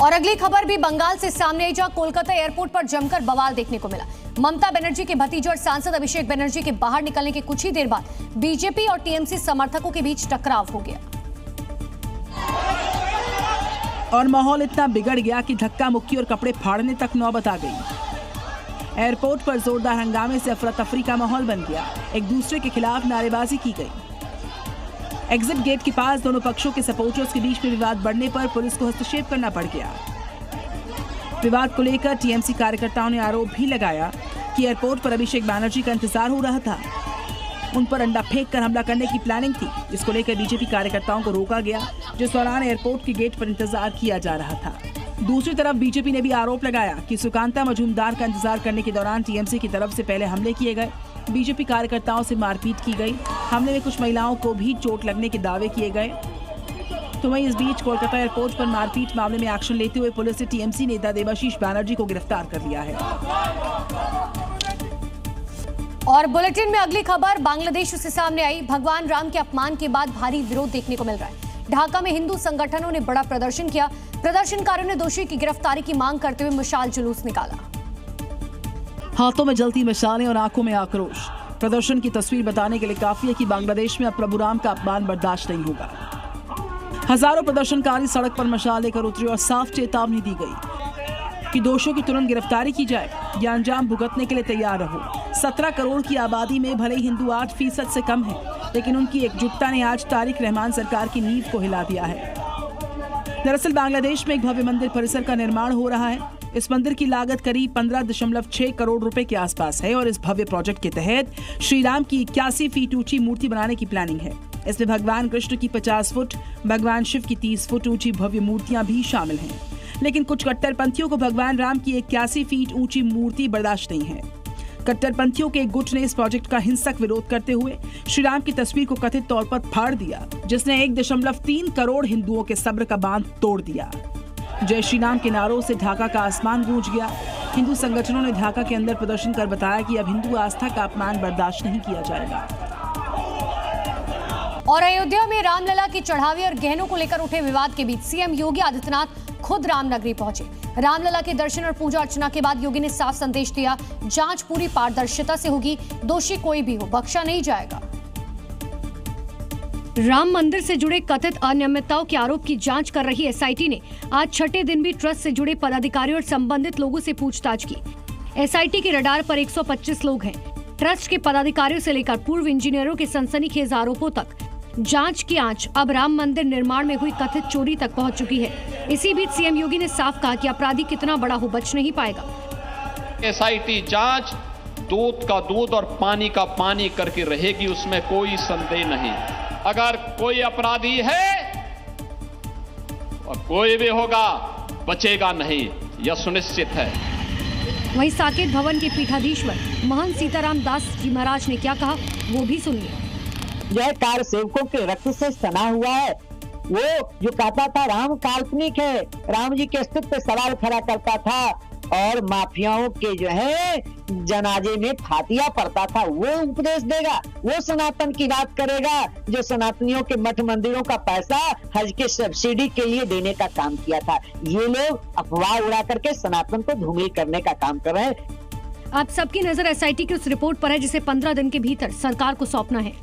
और अगली खबर भी बंगाल से सामने आई, जहां कोलकाता एयरपोर्ट पर जमकर बवाल देखने को मिला। ममता बनर्जी के भतीजे और सांसद अभिषेक बनर्जी के बाहर निकलने के कुछ ही देर बाद बीजेपी और टीएमसी समर्थकों के बीच टकराव हो गया और माहौल इतना बिगड़ गया कि धक्का मुक्की और कपड़े फाड़ने तक नौबत आ गई। एयरपोर्ट पर जोरदार हंगामे से अफरा तफरी का माहौल बन गया। एक दूसरे के खिलाफ नारेबाजी की गई। एग्जिट गेट के पास दोनों पक्षों के सपोर्टर्स के बीच में विवाद बढ़ने पर पुलिस को हस्तक्षेप करना पड़ गया। विवाद को लेकर टीएमसी कार्यकर्ताओं ने आरोप भी लगाया कि एयरपोर्ट पर अभिषेक बनर्जी का इंतजार हो रहा था। उन पर अंडा फेंक कर हमला करने की प्लानिंग थी, जिसको लेकर बीजेपी कार्यकर्ताओं को रोका गया, जिस दौरान एयरपोर्ट के गेट पर इंतजार किया जा रहा था। दूसरी तरफ बीजेपी ने भी आरोप लगाया कि सुकांता मजूमदार का इंतजार करने के दौरान टीएमसी की तरफ से पहले हमले किए गए, बीजेपी कार्यकर्ताओं से मारपीट की गई। हमले में कुछ महिलाओं को भी चोट लगने के दावे किए गए। तो वहीं इस बीच कोलकाता एयरपोर्ट पर मारपीट मामले में एक्शन लेते हुए पुलिस ने टीएमसी नेता देवाशीष बनर्जी को गिरफ्तार कर लिया है। और बुलेटिन में अगली खबर बांग्लादेश से सामने आई। भगवान राम के अपमान के बाद भारी विरोध देखने को मिल रहा है। ढाका में हिंदू संगठनों ने बड़ा प्रदर्शन किया। प्रदर्शनकारियों ने दोषी की गिरफ्तारी की मांग करते हुए मशाल जुलूस निकाला। हाथों में जलती मशालें और आंखों में आक्रोश। प्रदर्शन की तस्वीर बताने के लिए काफी है कि बांग्लादेश में अब प्रभु राम का अपमान बर्दाश्त नहीं होगा। हजारों प्रदर्शनकारी सड़क पर मशाल लेकर उतरे और साफ चेतावनी दी गई कि दोषियों की तुरंत गिरफ्तारी की जाए या अंजाम भुगतने के लिए तैयार रहो। 17 करोड़ की आबादी में भले हिंदू 8% से कम है, लेकिन उनकी एकजुटता ने आज तारिक रहमान सरकार की नींव को हिला दिया है। दरअसल बांग्लादेश में एक भव्य मंदिर परिसर का निर्माण हो रहा है। इस मंदिर की लागत करीब 15.6 करोड़ रुपए के आसपास है और इस भव्य प्रोजेक्ट के तहत श्री राम की 81 फीट ऊंची मूर्ति बनाने की प्लानिंग है। इसमें भगवान कृष्ण की 50 फुट, भगवान शिव की 30 फुट ऊंची भव्य मूर्तियां भी शामिल हैं। लेकिन कुछ कट्टरपंथियों को भगवान राम की 81 फीट ऊंची मूर्ति बर्दाश्त नहीं है। कट्टरपंथियों के एक गुट ने इस प्रोजेक्ट का हिंसक विरोध करते हुए श्री राम की तस्वीर को कथित तौर पर फाड़ दिया, जिसने 1.3 करोड़ हिंदुओं के सब्र का बांध तोड़ दिया। जय श्री राम के नारों से ढाका का आसमान गूंज गया। हिंदू संगठनों ने ढाका के अंदर प्रदर्शन कर बताया कि अब हिंदू आस्था का अपमान बर्दाश्त नहीं किया जाएगा। और अयोध्या में रामलला की चढ़ावे और गहनों को लेकर उठे विवाद के बीच सीएम योगी आदित्यनाथ खुद रामनगरी पहुंचे। रामलला के दर्शन और पूजा अर्चना के बाद योगी ने साफ संदेश दिया, जांच पूरी पारदर्शिता से होगी, दोषी कोई भी हो बख्शा नहीं जाएगा। राम मंदिर से जुड़े कथित अनियमितताओं के आरोप की जांच कर रही एसआईटी ने आज छठे दिन भी ट्रस्ट से जुड़े पदाधिकारियों और संबंधित लोगों से पूछताछ की। एसआईटी के रडार पर 125 लोग हैं। ट्रस्ट के पदाधिकारियों से लेकर पूर्व इंजीनियरों के सनसनीखेज आरोपों तक जांच की आंच अब राम मंदिर निर्माण में हुई कथित चोरी तक पहुंच चुकी है। इसी बीच सीएम योगी ने साफ कहा कि अपराधी कितना बड़ा हो बच नहीं पाएगा। एसआईटी जांच दूध का दूध और पानी का पानी करके रहेगी, उसमें कोई संदेह नहीं। अगर कोई अपराधी है और कोई भी होगा बचेगा नहीं, यह सुनिश्चित है। वहीं साकेत भवन के पीठाधीश्वर महंत सीताराम दास जी महाराज ने क्या कहा वो भी सुनिए। यह कार सेवकों के रक्त से सना हुआ है। वो जो कहता था राम काल्पनिक है, राम जी के अस्तित्व पे सवाल खड़ा करता था और माफियाओं के जो है जनाजे में फातिया पड़ता था, वो उपदेश देगा, वो सनातन की बात करेगा, जो सनातनियों के मठ मंदिरों का पैसा हज के सब्सिडी के लिए देने का काम किया था। ये लोग अफवाह उड़ा करके सनातन को धूमिल करने का काम कर रहे हैं। आप सबकी नजर एसआईटी की उस रिपोर्ट पर है जिसे 15 दिन के भीतर सरकार को सौंपना है।